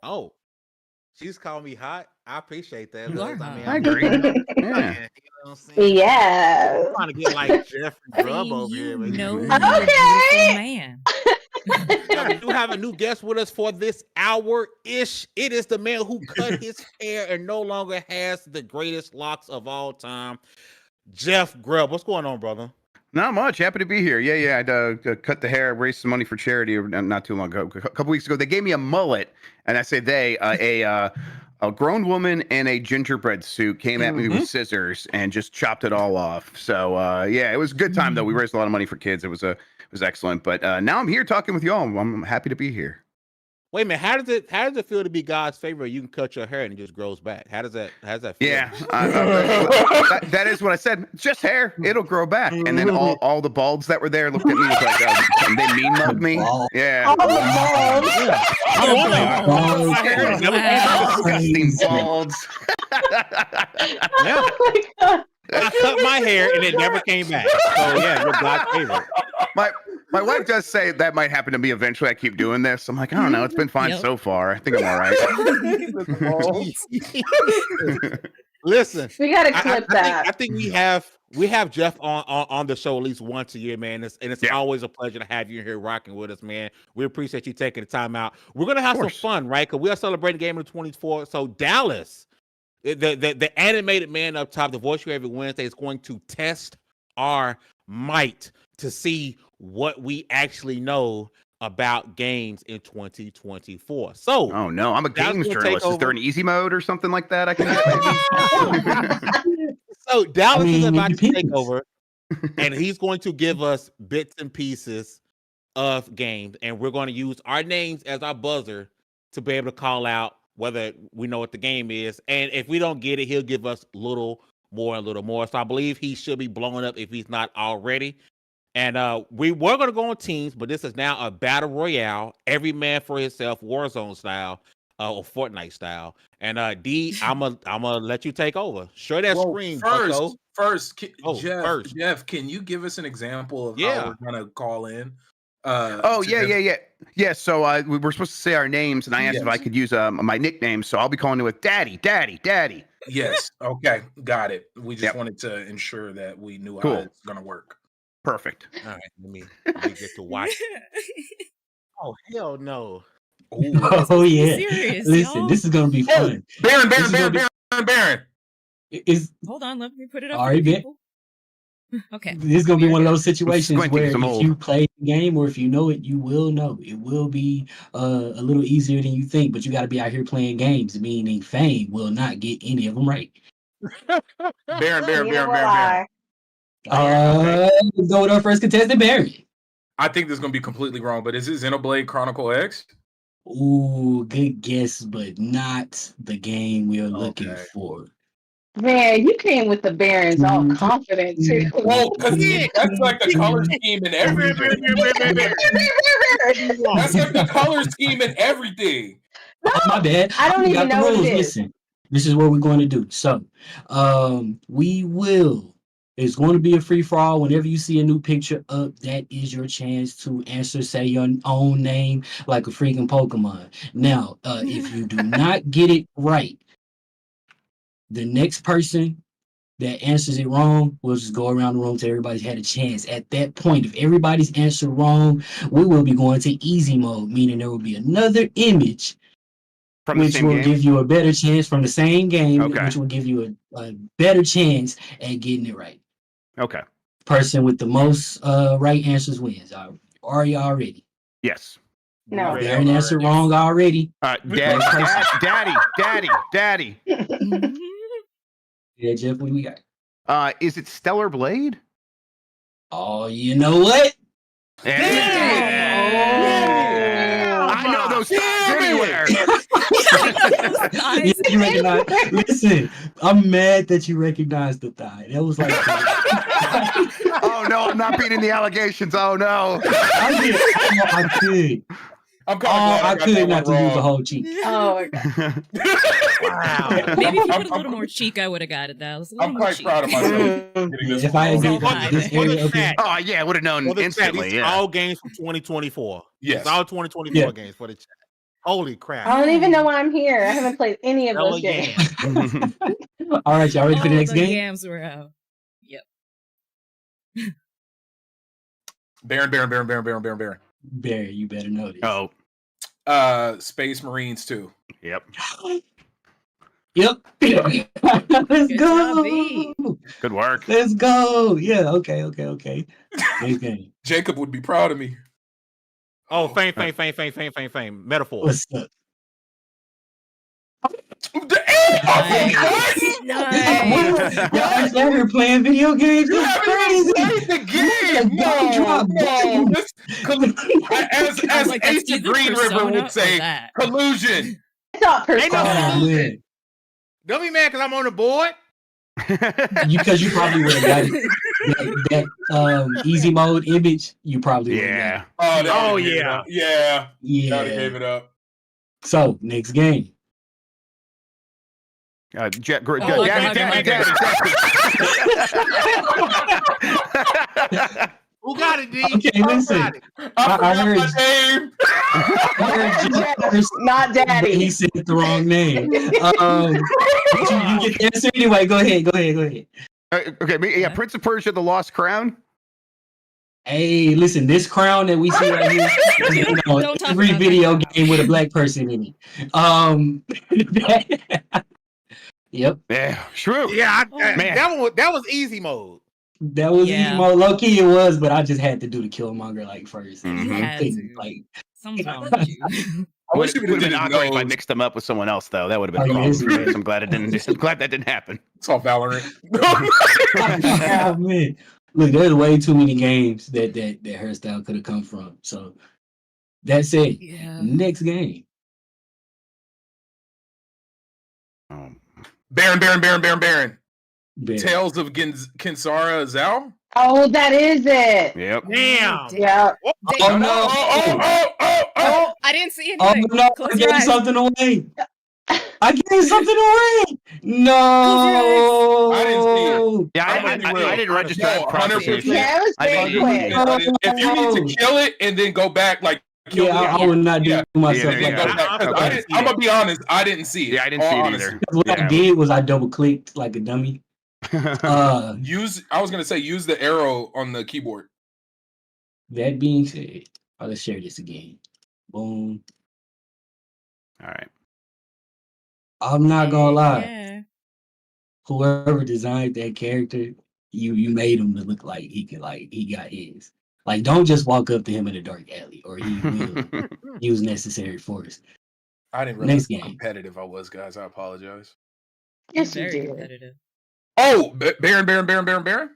Oh, she's calling me hot. I appreciate that. You are Look, I hot. mean, I I'm agree. you know Yeah. what I'm saying? Yeah. I'm trying to get like Jeff and I Grubb mean, over here, you but know you're a beautiful Okay. man. yeah, we do have a new guest with us for this hour-ish. It is the man who cut his hair and no longer has the greatest locks of all time, Jeff Grubb. What's going on, brother? Not much. Happy to be here. Yeah. I cut the hair, raised some money for charity not too long ago. A couple weeks ago, they gave me a mullet, and I say a grown woman in a gingerbread suit came at me with scissors and just chopped it all off. So yeah, it was a good time though. We raised a lot of money for kids. It was excellent. But now I'm here talking with y'all. I'm happy to be here. Wait a minute, how does it feel to be God's favorite? You can cut your hair and it just grows back. How does that feel? Yeah, that is what I said. It's just hair; it'll grow back. And then all the balds that were there looked at me with like, and they mean mugged me. Yeah. All the balls. My hair is never Disgusting balds. Yeah. Oh my God. I cut my hair and it never came back. So yeah, you're God's favorite. My wife does say that might happen to me eventually. I keep doing this. I'm like, I don't know. It's been fine so far. I think I'm all right. Listen, We gotta clip that. I think we have Jeff on the show at least once a year, man. It's always a pleasure to have you here rocking with us, man. We appreciate you taking the time out. We're gonna have some fun, right? Because we are celebrating Game of the 24. So Dallas, the animated man up top, the voice you every Wednesday, is going to test our might to see what we actually know about games in 2024. So, oh no, I'm a games journalist. Is there an easy mode or something like that I can get? So Dallas is about to take over, and he's going to give us bits and pieces of games, and we're going to use our names as our buzzer to be able to call out whether we know what the game is. And if we don't get it, he'll give us a little more. So I believe he should be blowing up if he's not already. And we were going to go on teams, but this is now a battle royale, every man for himself, Warzone style, or Fortnite style. And D, I'm gonna let you take over. Show that screen. Jeff, can you give us an example of how we're gonna call in? Yeah. So we were supposed to say our names, and I asked if I could use my nickname. So I'll be calling you with Daddy. Yes. Okay. Got it. We just wanted to ensure that we knew how it's gonna work. Perfect. All right, let me get to watch. Oh hell no! Oh yeah. Serious, listen, y'all? This is gonna be fun. Baron. Hold on, let me put it up. All right, Ben. Okay. This is gonna be one of those situations Squinting where some if old. you play the game or if you know it, you will know. It will be a little easier than you think, but you got to be out here playing games. Meaning, Fame will not get any of them right. Baron. Let's go with our first contestant, Barry. I think this is gonna be completely wrong, but is it Xenoblade Chronicle X? Ooh, good guess, but not the game we're looking for. Man, you came with the Barons all confident too. Well, because that's like the color scheme and everything. That's like the color scheme and everything. No, my bad. I don't even know what it is. Listen, this is what we're going to do. So, it's going to be a free for all. Whenever you see a new picture up, that is your chance to answer, say your own name like a freaking Pokemon. Now, if you do not get it right, the next person that answers it wrong will just go around the room till everybody's had a chance. At that point, if everybody's answered wrong, we will be going to easy mode, meaning there will be another image which will give you a better chance from the same game, which will give you a better chance at getting it right. Okay. Person with the most right answers wins. Are y'all ready? Yes. No. They're an answer wrong already. Daddy. Yeah, Jeff, what do we got? Is it Stellar Blade? Oh, you know what? I know those anywhere. You recognize, listen, I'm mad that you recognized the thigh. That was like oh no, I'm not beating the allegations. Oh no. I could. I'm kind of I could not to use the whole cheek. Oh my God. Wow. Maybe if you put a little more cheek, I would have got it. That was a little I'm more quite cheek. proud of myself. If I had did this area, oh yeah, I would have known instantly. All games from 2024. Yes. It's all 2024 games for the chat. Holy crap! I don't even know why I'm here. I haven't played any of those games. All right, y'all ready for the next game? Games were out. Yep. Baron. Barry, you better know this. Oh, Space Marines 2. yep. Yep. Let's Good go. job, B. Good work. Let's go. Yeah. Okay. Next game. Jacob would be proud of me. Oh, fame. Metaphor. What's up? Nice. Y'all actually out here playing video games? That's crazy. The game. As Like, Ace that's of Green River Persona would or say, that. collusion. I thought Ain't no Persona. collusion. Don't be mad because I'm on the board. Because you probably would have got it. That easy mode image, you probably would have got it. Oh, yeah. Yeah. Yeah. That gave it up. So next game. Daddy. Who got it, D? Okay, listen. I heard- my name. Not Daddy. He said the wrong name. You get the answer anyway. Go ahead. Okay, Prince of Persia: The Lost Crown. Hey, listen, this crown that we see right here, Don't talk every about video that. game with a black person in it. Yep, Yeah, true. Yeah, Man. that was easy mode. that was Yeah. easy mode. Low key, it was, but I just had to do the Killmonger like first. Mhm. You had to. Like, Something's wrong with you. I wish Would we have did been his awkward if I nose. mixed them up with someone else, though. That would have been Oh, a yeah, problem. it's- I'm glad it didn't. I'm glad that didn't happen. It's all Valorant. oh, man. Look, there's way too many games that hairstyle could have come from. So that's it. Yeah. Next game. Baron. Barry. Tales of Kinsara Zhao. Oh, that is it. Yep. Damn. Yeah. Oh no! Oh, I didn't see Oh anything. no! Close I your gave eyes. something away. I gave something away. No. I didn't see it. Yeah, I didn't register that process. Yeah, it was I very didn't- quick. If you need to kill it and then go back, like kill Yeah, it, I would not do Yeah. myself Yeah, like there you that. go. I'm gonna be honest. I didn't see it. Yeah, I didn't see it Honestly. either. What I Yeah. did was I double clicked like a dummy. Oh, I was gonna say use the arrow on the keyboard. That being said, let's share this again. Boom. all right. I'm not gonna lie. Yeah. Whoever designed that character, you made him to look like he got his. Like, don't just walk up to him in a dark alley, or he will use necessary force. I didn't realize Next how game. competitive I was, guys. I apologize. Yes, you Very did. competitive. Oh, Baron.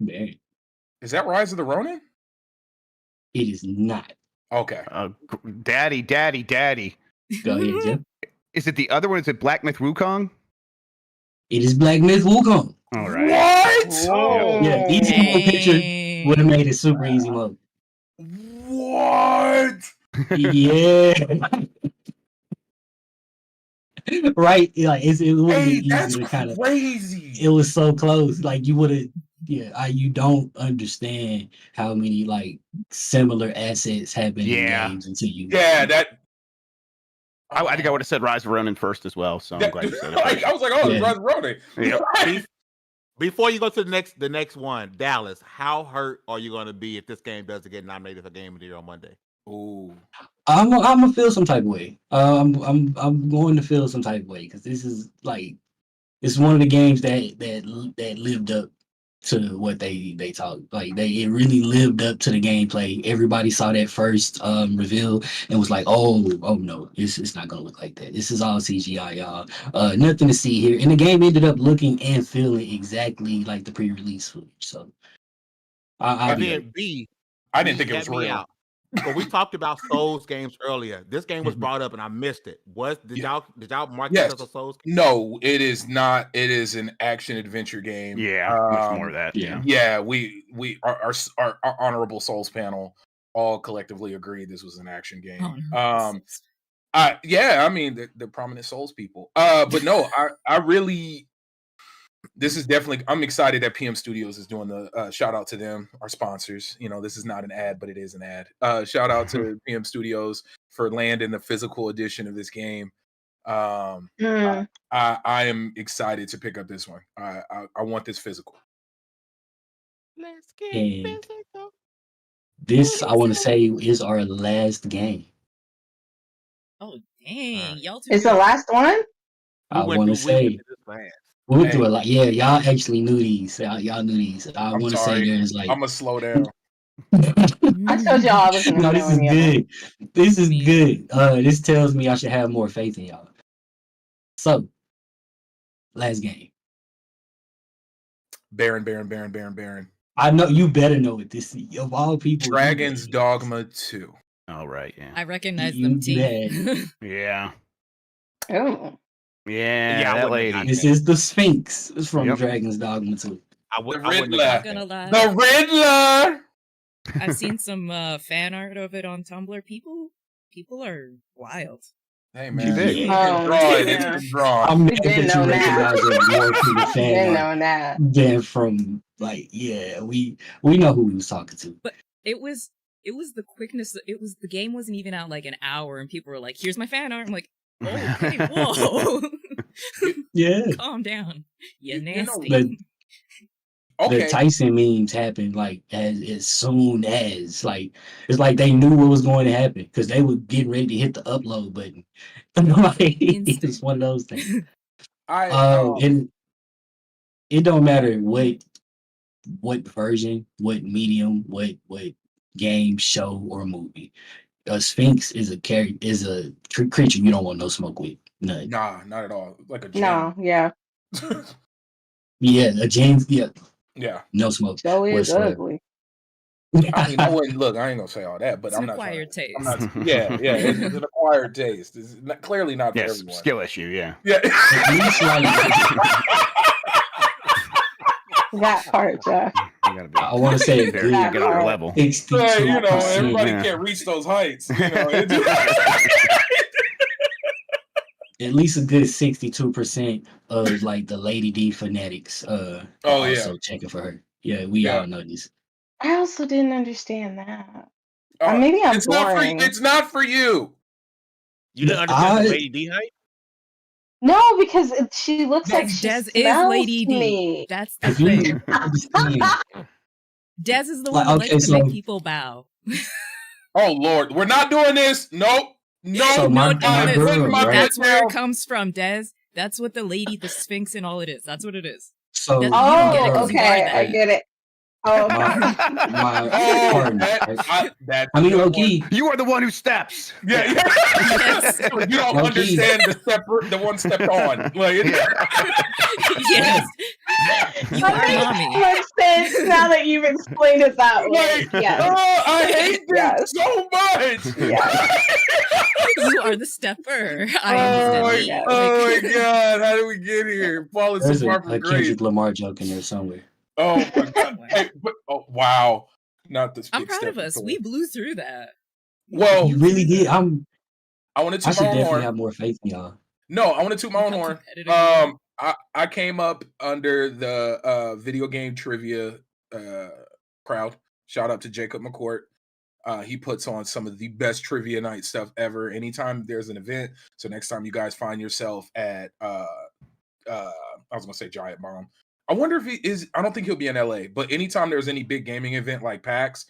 Man, Is that Rise of the Ronin? it is not. Okay. Daddy. Go ahead, Jeff. Is it the other one? Is it Black Myth Wukong? It is Black Myth Wukong. All right. What? Whoa. Yeah, easy mode picture would have made it super easy mode. What? Yeah. Right? Like it would have Hey, been that's easy to kind of. crazy. It was so close. Like you would have. Yeah, you don't understand how many like similar assets have been Yeah. in games until you. Yeah, that. I think I would have said Rise of Ronin first as well. So I'm glad you said it. Like, I was like, oh, it's Yeah. Rise of Ronin. Yep. Before you go to the next one, Dallas, how hurt are you going to be if this game doesn't get nominated for Game of the Year on Monday? Ooh. I'm gonna feel some type of way. I'm going to feel some type of way because this is like it's one of the games that lived up to what they talked. Like it really lived up to the gameplay. Everybody saw that first reveal and was like, oh no, it's not gonna look like that. This is all CGI, y'all. Nothing to see here. And the game ended up looking and feeling exactly like the pre-release footage. So I'll And be then B, I didn't think it was help me real. out. But we talked about Souls games earlier. This game was brought up and I missed it. Did y'all mark Yes. this as a Souls game? No, it is not. It is an action adventure game. Yeah, much more of that. yeah. Yeah, our honorable Souls panel all collectively agreed this was an action game. Oh, no. I mean the prominent Souls people. But no, I really this is definitely. I'm excited that PM Studios is doing the shout out to them, our sponsors. You know, this is not an ad, but it is an ad. Shout out to PM Studios for landing the physical edition of this game. I am excited to pick up this one. I want this physical. Let's get And physical. this, I want to say, is our last game. Oh dang, y'all too. It's the last one. I want to say we went through a lot. Yeah, y'all actually knew these. Y'all knew these. I want to say there's like. I'm gonna slow down. I told y'all I was gonna No, this is good. This is good. This tells me I should have more faith in y'all. So, last game. Baron. I know you better know it. This of all people. Dragon's Dogma 2. All right, yeah. I recognize them teeth. Yeah. Oh. Yeah, that lady. This is the Sphinx from Dragon's Dogma 2. The Riddler. I've seen some fan art of it on Tumblr. People are wild. Hey man, it's drawn. I'm mad didn't that you know that. recognize it more from the Didn't fan know art that. than from we know who he was talking to. But it was the quickness. The game wasn't even out like an hour, and people were like, "Here's my fan art." I'm like, "Okay, whoa, yeah, calm down, you nasty." The Tyson memes happened like as soon as it's like they knew what was going to happen because they were getting ready to hit the upload button. It's one of those things. And it don't matter what version, what medium, what game, show, or movie. A Sphinx is a creature you don't want no smoke with. None. Nah, not at all. Like a gem. No, yeah. Yeah, a gem. Yeah. Yeah. No smoke. So is ugly. I mean, I wouldn't look. I ain't gonna say all that, but It's I'm an not. Acquired taste. I'm not. Yeah. It's an acquired taste. It's clearly not for everyone. Skill issue. Yeah. Yeah. That part, Jeff. I want to say there to get on our level. 62%. Everybody can't reach those heights. At least a good 62% of like the Lady D fanatics. Also checking for her. Yeah, we all know this. I also didn't understand that. Maybe I'm boring. It's not for you. You didn't understand the Lady D hype? No, because she looks like she Des smells is Lady D. me. That's the thing. Des is the one that likes to make people bow. Oh Lord, we're not doing this. Nope. So No, right? that's where it comes from, Des. That's what the Sphinx and all it is. That's what it is. So, okay, I get it. Oh, I mean, low-key, you are the one who steps. Yeah. You don't understand the one stepped on. Like, yes. You are mommy. Makes sense now that you've explained it that way. Yes. Oh, I hate this so much. Yeah. You are the stepper. Oh my God! How did we get here? Falling so far from grace. Kendrick Lamar joke in there somewhere. Oh my God! Hey, wow! Not this. I'm proud of us. We blew through that. Well, you really did. I want to. I should definitely have more faith in y'all. No, I want to toot my own horn. I came up under the video game trivia crowd. Shout out to Jacob McCourt. He puts on some of the best trivia night stuff ever. Anytime there's an event, so next time you guys find yourself at I was gonna say Giant Bomb. I wonder if he is. I don't think he'll be in LA, but anytime there's any big gaming event like PAX,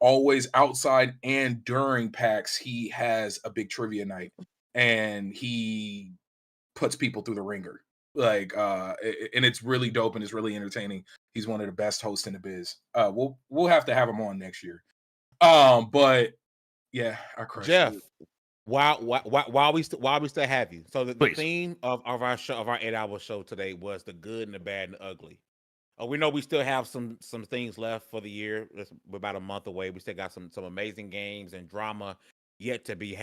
always outside and during PAX, he has a big trivia night, and he puts people through the ringer. Like, and it's really dope and it's really entertaining. He's one of the best hosts in the biz. We'll have to have him on next year. But yeah, I crushed Jeff. it. While we still have you, so the theme of our show, of our 8-hour show today, was the good and the bad and the ugly. We know we still have some things left for the year. We're about a month away. We still got some amazing games and drama yet to be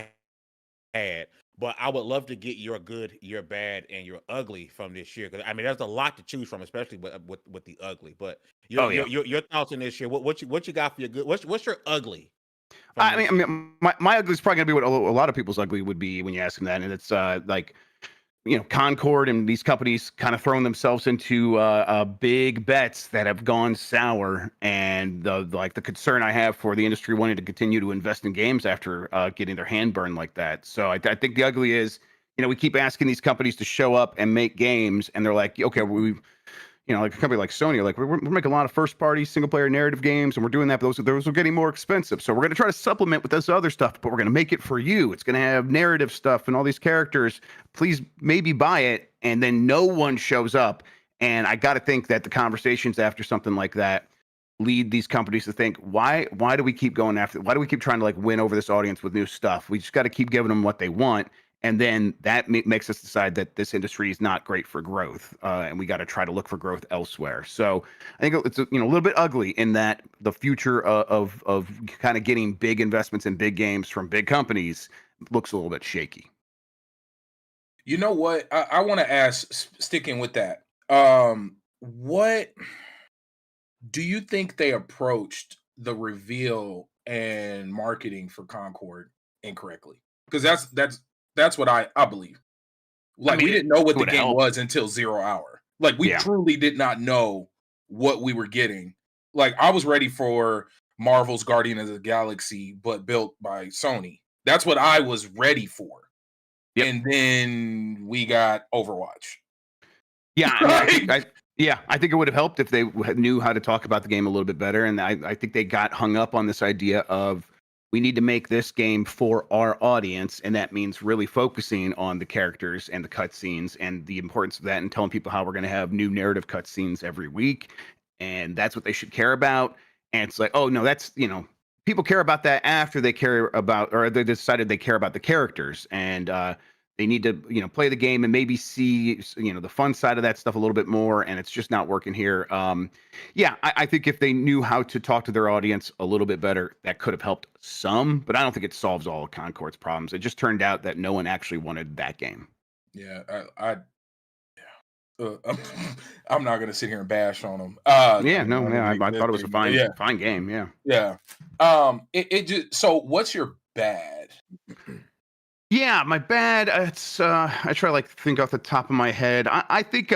had. But I would love to get your good, your bad, and your ugly from this year. Because I mean, there's a lot to choose from, especially with the ugly. But your thoughts on this year? What you got for your good? What's your ugly? I mean, my ugly is probably gonna be what a lot of people's ugly would be when you ask them that, and it's like Concord and these companies kind of throwing themselves into big bets that have gone sour, and the concern I have for the industry wanting to continue to invest in games after getting their hand burned like that. So I think the ugly is, we keep asking these companies to show up and make games, and they're like, okay, like a company like Sony, like we're making a lot of first-party single-player narrative games, and we're doing that, but those are getting more expensive. So we're going to try to supplement with this other stuff, but we're going to make it for you. It's going to have narrative stuff and all these characters. Please maybe buy it, and then no one shows up. And I got to think that the conversations after something like that lead these companies to think, why do we keep going after? Why do we keep trying to like win over this audience with new stuff? We just got to keep giving them what they want. And then that makes us decide that this industry is not great for growth, and we got to try to look for growth elsewhere. So I think it's a little bit ugly in that the future of kind of getting big investments in big games from big companies looks a little bit shaky. You know what? I want to ask, sticking with that, what do you think they approached the reveal and marketing for Concord incorrectly? Because that's what I believe. Like, we didn't know what the game was until 0 hour. Like, we truly did not know what we were getting. Like, I was ready for Marvel's Guardian of the Galaxy, but built by Sony. That's what I was ready for. Yep. And then we got Overwatch. Yeah, I think it would have helped if they knew how to talk about the game a little bit better. And I think they got hung up on this idea of, we need to make this game for our audience, and that means really focusing on the characters and the cutscenes and the importance of that, and telling people how we're going to have new narrative cutscenes every week, and that's what they should care about. And it's like, oh no, that's people care about that after they care about, or they decided they care about the characters, and they need to play the game and maybe see the fun side of that stuff a little bit more, and it's just not working here. I think if they knew how to talk to their audience a little bit better, that could have helped some, but I don't think it solves all of Concord's problems. It just turned out that no one actually wanted that game. Yeah, I'm not gonna sit here and bash on them. I thought it was a fine game. Yeah. It just, so what's your bad? Yeah, my bad. It's I try to like think off the top of my head. I think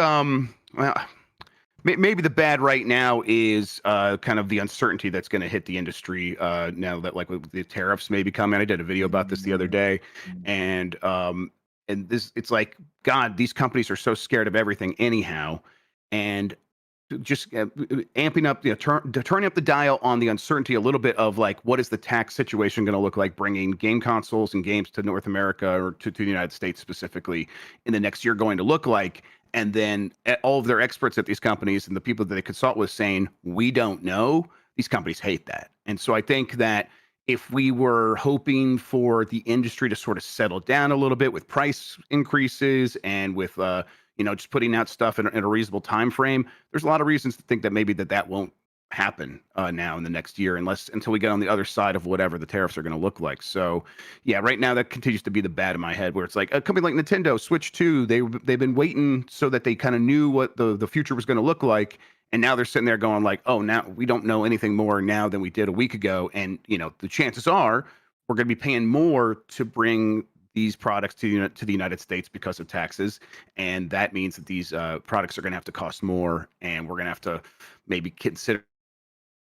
maybe the bad right now is kind of the uncertainty that's going to hit the industry now that like the tariffs may be coming. I did a video about this the other day, and this, it's like, God, these companies are so scared of everything anyhow, and just amping up, turning up the dial on the uncertainty a little bit of like, what is the tax situation going to look like bringing game consoles and games to North America, or to the United States specifically, in the next year going to look like. And then all of their experts at these companies and the people that they consult with saying, we don't know. These companies hate that. And so I think that if we were hoping for the industry to sort of settle down a little bit with price increases and with just putting out stuff in a reasonable time frame, there's a lot of reasons to think that maybe that won't happen now in the next year, until we get on the other side of whatever the tariffs are going to look like. So yeah, right now that continues to be the bad in my head, where it's like a company like Nintendo, Switch 2, they've been waiting so that they kind of knew what the future was going to look like, and now they're sitting there going like, oh, now we don't know anything more now than we did a week ago, and the chances are we're going to be paying more to bring these products to the United States because of taxes, and that means that these products are going to have to cost more, and we're going to have to maybe consider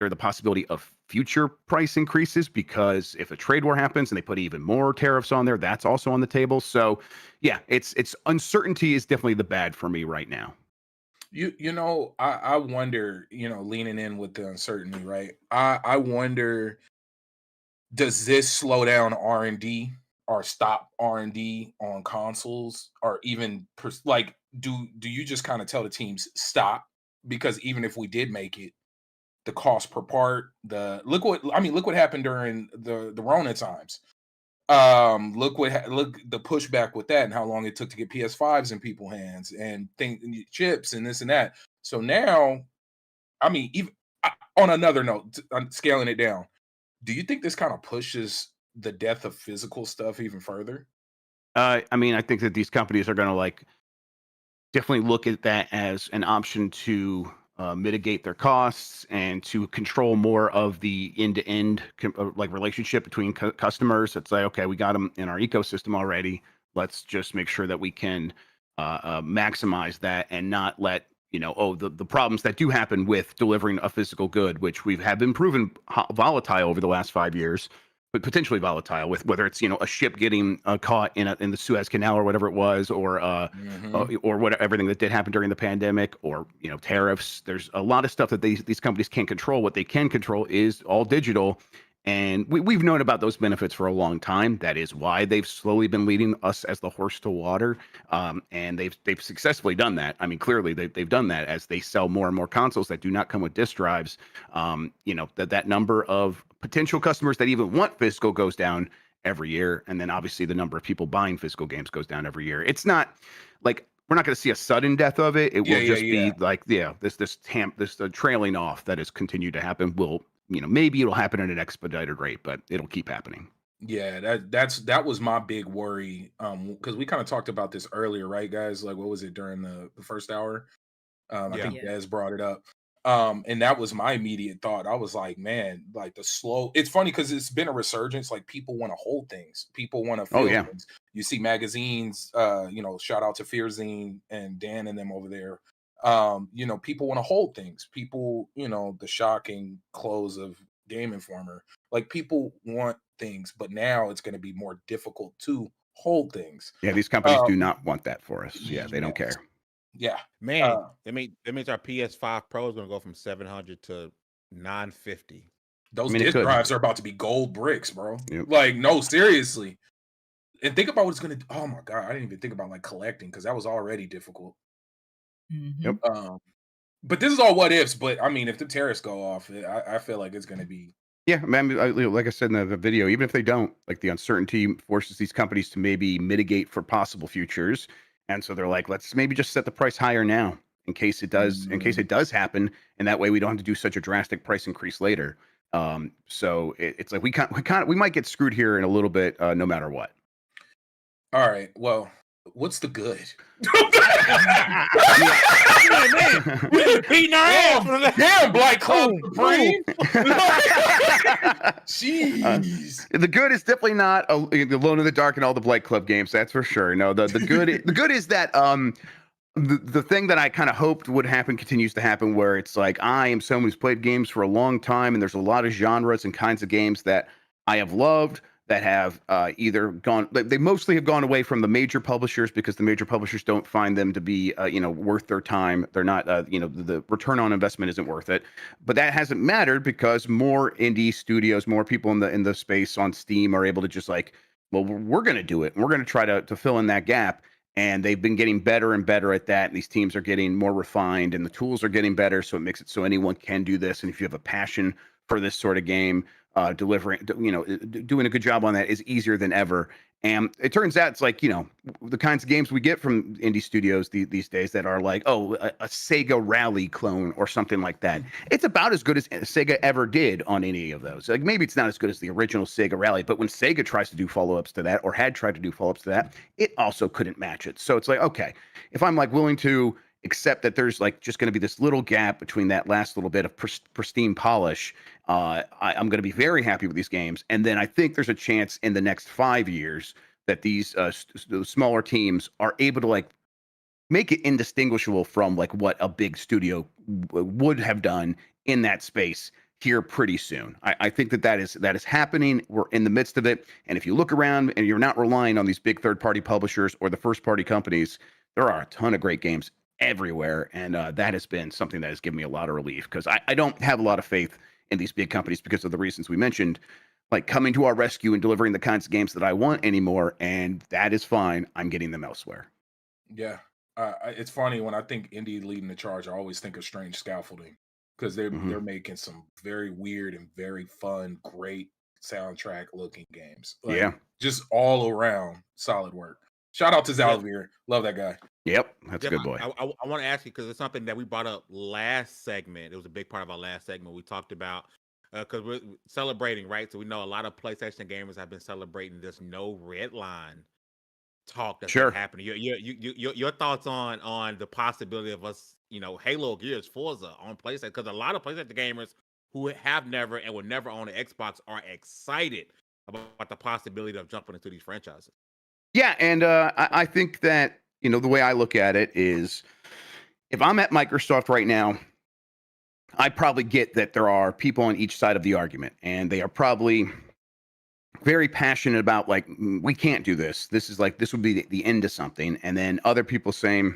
the possibility of future price increases, because if a trade war happens and they put even more tariffs on there, that's also on the table. So yeah, it's uncertainty is definitely the bad for me right now. I wonder, leaning in with the uncertainty, right? I wonder, does this slow down R&D or stop R&D on consoles, or even like, do you just kind of tell the teams stop? Because even if we did make it, the cost per part, look what happened during the Rona times. Look the pushback with that, and how long it took to get PS5s in people's hands, and chips and this and that. So now, even on another note, scaling it down, do you think this kind of pushes the death of physical stuff even further? I think that these companies are going to like definitely look at that as an option to mitigate their costs and to control more of the end-to-end like relationship between customers. It's like, okay, we got them in our ecosystem already. Let's just make sure that we can maximize that and not let the problems that do happen with delivering a physical good, which have been proven volatile over the last 5 years, but potentially volatile with whether it's a ship getting caught in the Suez Canal or whatever it was, or what everything that did happen during the pandemic, or tariffs. There's a lot of stuff that these companies can't control. What they can control is all digital. And we've known about those benefits for a long time. That is why they've slowly been leading us as the horse to water. And they've successfully done that. I mean, clearly they've done that as they sell more and more consoles that do not come with disk drives. That number of potential customers that even want physical goes down every year. And then obviously the number of people buying physical games goes down every year. It's not like we're not going to see a sudden death of it. It will just be like, this trailing off that has continued to happen will, maybe it'll happen at an expedited rate, but it'll keep happening. Yeah, that was my big worry. Because we kind of talked about this earlier, right, guys? Like, what was it during the first hour? I think Des brought it up. And that was my immediate thought. I was like, man, like it's funny because it's been a resurgence. Like, people want to hold things, people want to feel things. You see magazines, shout out to Fearzine and Dan and them over there. People want to hold things. People, the shocking close of Game Informer, like, people want things, but now it's going to be more difficult to hold things. Yeah, these companies do not want that for us. Yeah, they don't care. Yeah, man, that means our PS5 Pro is going to go from 700 to 950. Those disk drives are about to be gold bricks, bro. Yep. Like, no, seriously. And think about what it's going to. Oh my god, I didn't even think about like collecting because that was already difficult. Mm-hmm. Yep. But this is all what ifs. But I mean, if the tariffs go off, I feel like it's going to be. Yeah, man. Like I said in the video, even if they don't, like, the uncertainty forces these companies to maybe mitigate for possible futures, and so they're like, let's maybe just set the price higher now in case it does happen, and that way we don't have to do such a drastic price increase later. So it's like we might get screwed here in a little bit, no matter what. All right. Well, what's the good? Beating our ass. Damn, Black Club Supreme. Jeez. The good is definitely not Alone in the Dark and all the Blight Club games. That's for sure. No, the good is that the thing that I kind of hoped would happen continues to happen, where it's like, I am someone who's played games for a long time, and there's a lot of genres and kinds of games that I have loved that have either gone, they mostly have gone away from the major publishers because the major publishers don't find them to be worth their time. They're not the return on investment isn't worth it. But that hasn't mattered because more indie studios, more people in the space on Steam are able to just like, well, we're going to do it, and we're going to try to fill in that gap. And they've been getting better and better at that. And these teams are getting more refined, and the tools are getting better. So it makes it so anyone can do this. And if you have a passion for this sort of game, delivering, doing a good job on that is easier than ever. And it turns out it's like, the kinds of games we get from indie studios these days that are like, a Sega Rally clone or something like that. It's about as good as Sega ever did on any of those. Like, maybe it's not as good as the original Sega Rally, but when Sega tries to do follow-ups to that, or had tried to do follow-ups to that, it also couldn't match it. So it's like, okay, if I'm like willing to accept that there's like just going to be this little gap between that last little bit of pristine polish, I'm going to be very happy with these games. And then I think there's a chance in the next 5 years that these smaller teams are able to like make it indistinguishable from like what a big studio would have done in that space here pretty soon. I think that is happening. We're in the midst of it. And if you look around and you're not relying on these big third-party publishers or the first-party companies, there are a ton of great games everywhere. And that has been something that has given me a lot of relief, because I don't have a lot of faith in these big companies because of the reasons we mentioned, like coming to our rescue and delivering the kinds of games that I want anymore. And that is fine. I'm getting them elsewhere. Yeah. It's funny when I think indie leading the charge, I always think of Strange Scaffolding, because they're making some very weird and very fun, great soundtrack looking games. Like, just all around solid work. Shout out to Zalvir. Love that guy. Yep, that's a good boy. I want to ask you, because it's something that we brought up last segment. It was a big part of our last segment. We talked about, because we're celebrating, right? So we know a lot of PlayStation gamers have been celebrating this no red line talk that's been happening. Your thoughts on the possibility of us, Halo, Gears, Forza on PlayStation? Because a lot of PlayStation gamers who have never and will never own an Xbox are excited about the possibility of jumping into these franchises. Yeah, and I think that the way I look at it is, if I'm at Microsoft right now, I probably get that there are people on each side of the argument, and they are probably very passionate about, like, we can't do this. This is like, this would be the end of something. And then other people saying,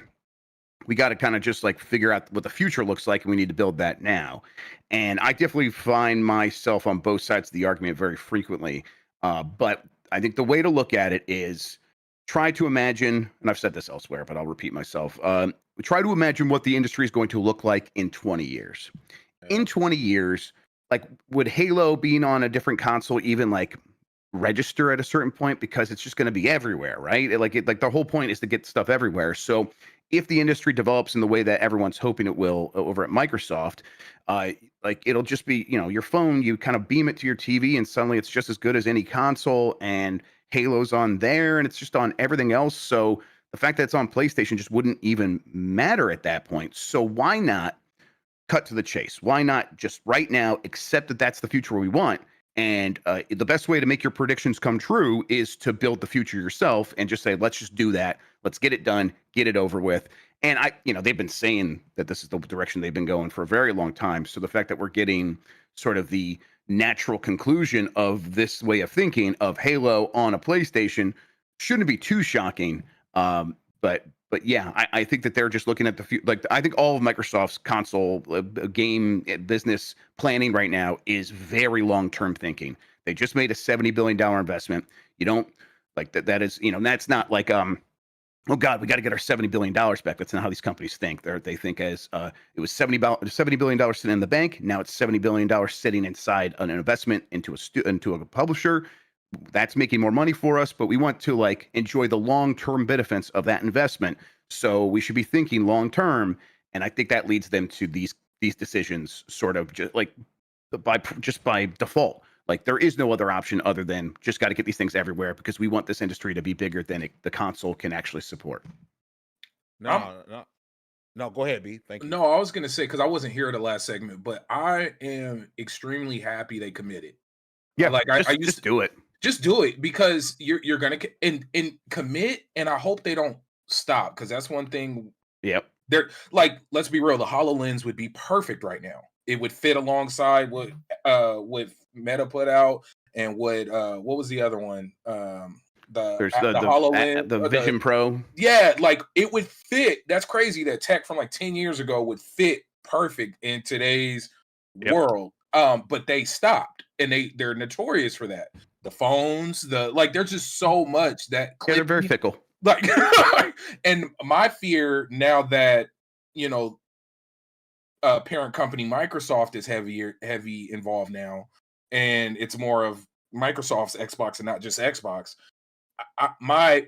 we got to kind of just like figure out what the future looks like, and we need to build that now. And I definitely find myself on both sides of the argument very frequently. But I think the way to look at it is try to imagine, and I've said this elsewhere, but I'll repeat myself. Try to imagine what the industry is going to look like in 20 years. In 20 years, like, would Halo being on a different console even like register at a certain point, because it's just going to be everywhere, right? Like the whole point is to get stuff everywhere. So if the industry develops in the way that everyone's hoping it will over at Microsoft, like, it'll just be, your phone, you kind of beam it to your TV, and suddenly it's just as good as any console, and Halo's on there, and it's just on everything else. So the fact that it's on PlayStation just wouldn't even matter at that point. So why not cut to the chase? Why not just right now accept that that's the future we want? And the best way to make your predictions come true is to build the future yourself and just say, let's just do that. Let's get it done, get it over with. And they've been saying that this is the direction they've been going for a very long time. So the fact that we're getting sort of the natural conclusion of this way of thinking of Halo on a PlayStation shouldn't be too shocking. But yeah, I think that they're just looking at the future. Like, I think all of Microsoft's console game business planning right now is very long-term thinking. They just made a $70 billion investment. You don't like that. That is, that's not like, oh God, we got to get our $70 billion back. That's not how these companies think. They think as it was $70 billion sitting in the bank. Now it's $70 billion sitting inside an investment into a publisher. That's making more money for us, but we want to like enjoy the long-term benefits of that investment. So we should be thinking long-term. And I think that leads them to these decisions sort of just like by default. Like, there is no other option other than just got to get these things everywhere, because we want this industry to be bigger than the console can actually support. No, go ahead, B. Thank you. No, I was going to say, because I wasn't here at the last segment, but I am extremely happy they committed. Yeah, like I used just to do it. Just do it, because you're gonna and commit, and I hope they don't stop, because that's one thing. Yep. They're like, let's be real, the HoloLens would be perfect right now. It would fit alongside what Meta put out, and what was the other one? There's the HoloLens, the Vision Pro. Yeah, like, it would fit. That's crazy that tech from like 10 years ago would fit perfect in today's world. But they stopped, and they're notorious for that. The phones, there's just so much that they're very fickle. Like, and my fear now that parent company Microsoft is heavy involved now, and it's more of Microsoft's Xbox and not just Xbox. My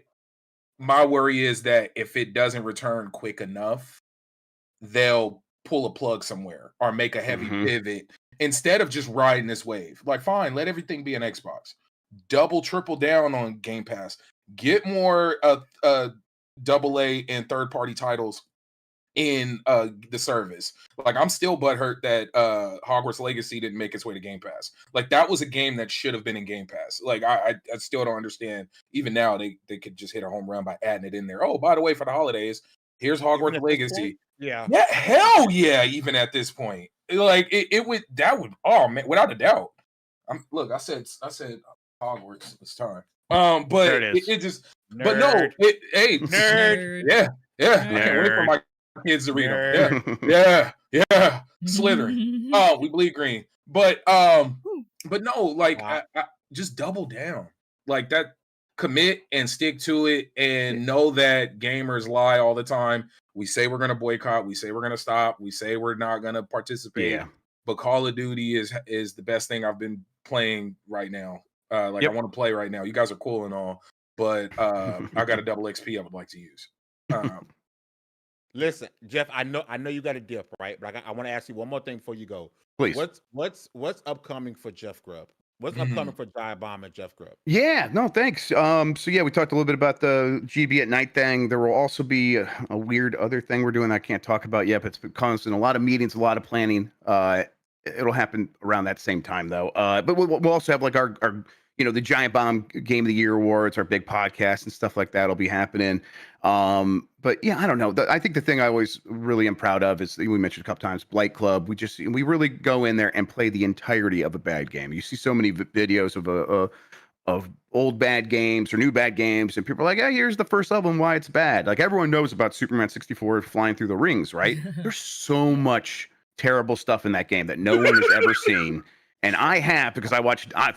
worry is that if it doesn't return quick enough, they'll pull a plug somewhere or make a heavy pivot instead of just riding this wave. Like, fine, let everything be an Xbox. Triple down on Game Pass. Get more AA and third-party titles in the service. Like, I'm still butthurt that Hogwarts Legacy didn't make its way to Game Pass. Like, that was a game that should have been in Game Pass. Like, I still don't understand. Even now, they could just hit a home run by adding it in there. Oh, by the way, for the holidays, here's Hogwarts Legacy. Yeah, hell yeah! Even at this point, like, oh man, without a doubt. Look, I said Hogwarts this time. But it just, nerd. But no, nerd. Yeah. I can't wait for my kids to read them. Yeah. Slytherin. We bleed green. But no, like, wow. I just double down like that. Commit and stick to it, and know that gamers lie all the time. We say we're going to boycott. We say we're going to stop. We say we're not going to participate. Yeah. But Call of Duty is the best thing I've been playing right now. I want to play right now. You guys are cool and all, but I got a double XP I would like to use. Listen, Jeff, I know you got a dip, right? But I want to ask you one more thing before you go. Please. What's upcoming for Jeff Grubb? What's upcoming for Giant Bomb and Jeff Grubb? Yeah, no, thanks. So yeah, we talked a little bit about the GB at Night thing. There will also be a weird other thing we're doing I can't talk about yet, but it's been constant, a lot of meetings, a lot of planning. It'll happen around that same time though. But we'll also have like our the Giant Bomb Game of the Year awards, our big podcast and stuff like that will be happening. But yeah, I don't know. I think the thing I always really am proud of is we mentioned a couple times Blight Club. We really go in there and play the entirety of a bad game. You see so many videos of old bad games or new bad games, and people are like, "Yeah, here's the first level and why it's bad." Like everyone knows about Superman 64 flying through the rings, right? There's so much terrible stuff in that game that no one has ever seen. And I have, because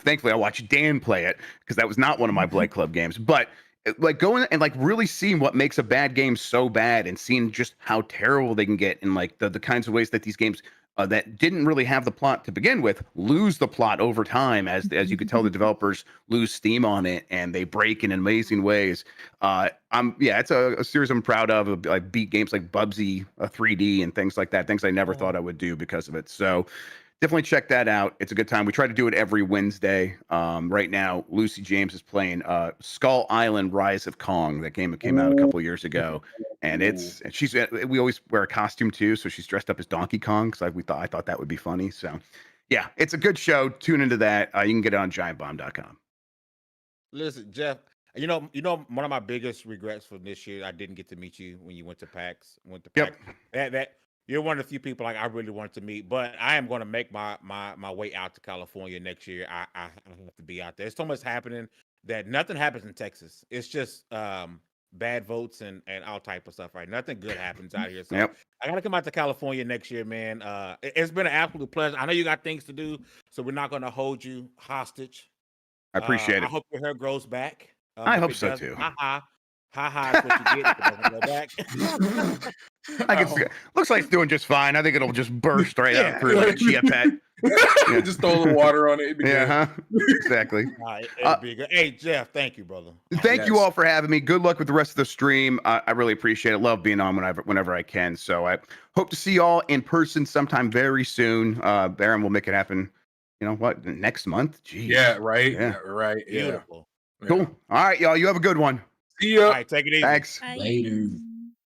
thankfully I watched Dan play it, because that was not one of my Blight Club games. But like going and like really seeing what makes a bad game so bad, and seeing just how terrible they can get, and like the kinds of ways that these games that didn't really have the plot to begin with lose the plot over time, as you could tell the developers lose steam on it and they break in amazing ways. It's a series I'm proud of, like beat games like Bubsy 3D and things like that, things I never thought I would do because of it. So definitely check that out. It's a good time. We try to do it every Wednesday. Right now, Lucy James is playing Skull Island: Rise of Kong. That game came out a couple of years ago, and we always wear a costume too, so she's dressed up as Donkey Kong because I thought that would be funny. So yeah, it's a good show. Tune into that. You can get it on giantbomb.com. Listen, Jeff, you know, one of my biggest regrets for this year, I didn't get to meet you when you went to PAX. Yep. That you're one of the few people like I really wanted to meet, but I am going to make my way out to California next year. I have to be out there. There's so much happening that nothing happens in Texas. It's just bad votes and all type of stuff, right? Nothing good happens out here. So Yep. I got to come out to California next year, man. It's been an absolute pleasure. I know you got things to do, so we're not going to hold you hostage. I appreciate it. I hope your hair grows back. I hope so too. Ha is what you get. If it doesn't go back. Looks like it's doing just fine. I think it'll just burst right out through like a chia pet. Yeah. Just throw a little water on it. Exactly. It'd be good. Hey, Jeff, thank you, brother. Thank you all for having me. Good luck with the rest of the stream. I really appreciate it. Love being on whenever I can. So I hope to see y'all in person sometime very soon. Baron will make it happen. You know what? Next month? Jeez. Yeah, right. Yeah. Right. Beautiful. Yeah. Cool. All right, y'all. You have a good one. See ya. All right, take it easy. Thanks. Bye. Later.